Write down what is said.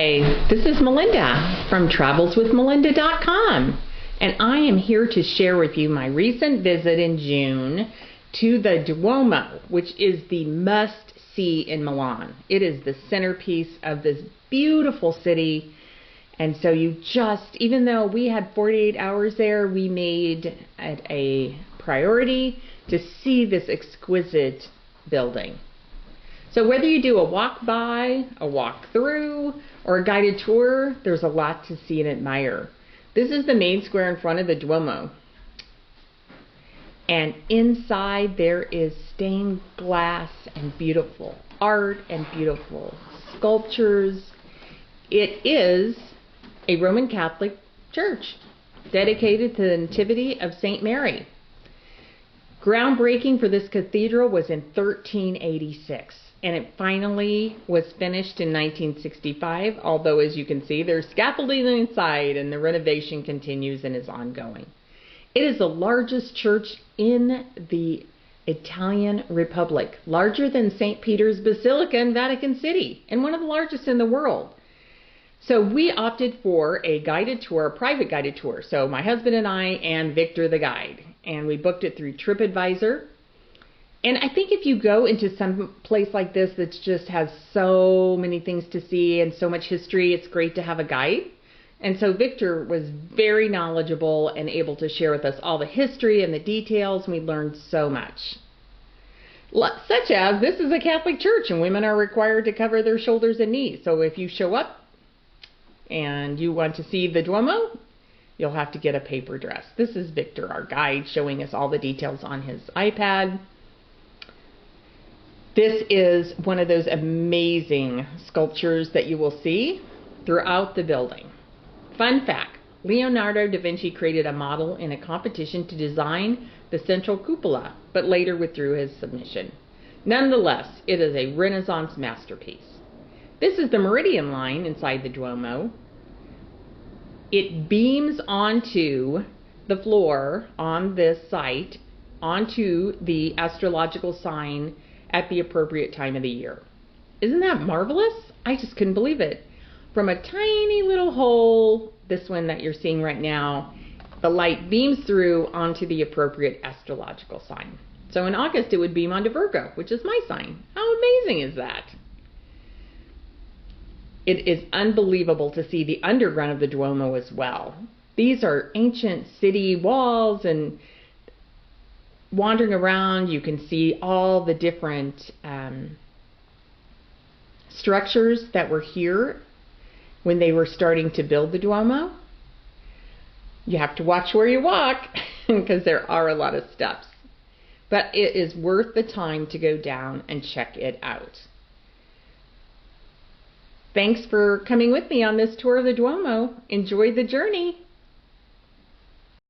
Hi, this is Melinda from travelswithmelinda.com, and I am here to share with you my recent visit in June to the Duomo, which is the must-see in Milan. It is the centerpiece of this beautiful city, and so even though we had 48 hours there, we made it a priority to see this exquisite building. So whether you do a walk by, a walk through, or a guided tour, there's a lot to see and admire. This is the main square in front of the Duomo. And inside there is stained glass and beautiful art and beautiful sculptures. It is a Roman Catholic church dedicated to the Nativity of St. Mary. Groundbreaking for this cathedral was in 1386. And it finally was finished in 1965, although as you can see, there's scaffolding inside and the renovation continues and is ongoing. It is the largest church in the Italian Republic, larger than St. Peter's Basilica in Vatican City, and one of the largest in the world. So we opted for a guided tour, a private guided tour. So my husband and I and Victor the guide, and we booked it through TripAdvisor. And I think if you go into some place like this that just has so many things to see and so much history, it's great to have a guide. And so Victor was very knowledgeable and able to share with us all the history and the details, and we learned so much. Such as, this is a Catholic church and women are required to cover their shoulders and knees. So if you show up and you want to see the Duomo, you'll have to get a paper dress. This is Victor, our guide, showing us all the details on his iPad. This is one of those amazing sculptures that you will see throughout the building. Fun fact, Leonardo da Vinci created a model in a competition to design the central cupola, but later withdrew his submission. Nonetheless, it is a Renaissance masterpiece. This is the Meridian line inside the Duomo. It beams onto the floor on this site, onto the astrological sign at the appropriate time of the year. Isn't that marvelous? I just couldn't believe it. From a tiny little hole, this one that you're seeing right now, the light beams through onto the appropriate astrological sign. So in August it would beam onto Virgo, which is my sign. How amazing is that? It is unbelievable to see the underground of the Duomo as well. These are ancient city walls, and wandering around, you can see all the different structures that were here when they were starting to build the Duomo. You have to watch where you walk because there are a lot of steps. But it is worth the time to go down and check it out. Thanks for coming with me on this tour of the Duomo. Enjoy the journey.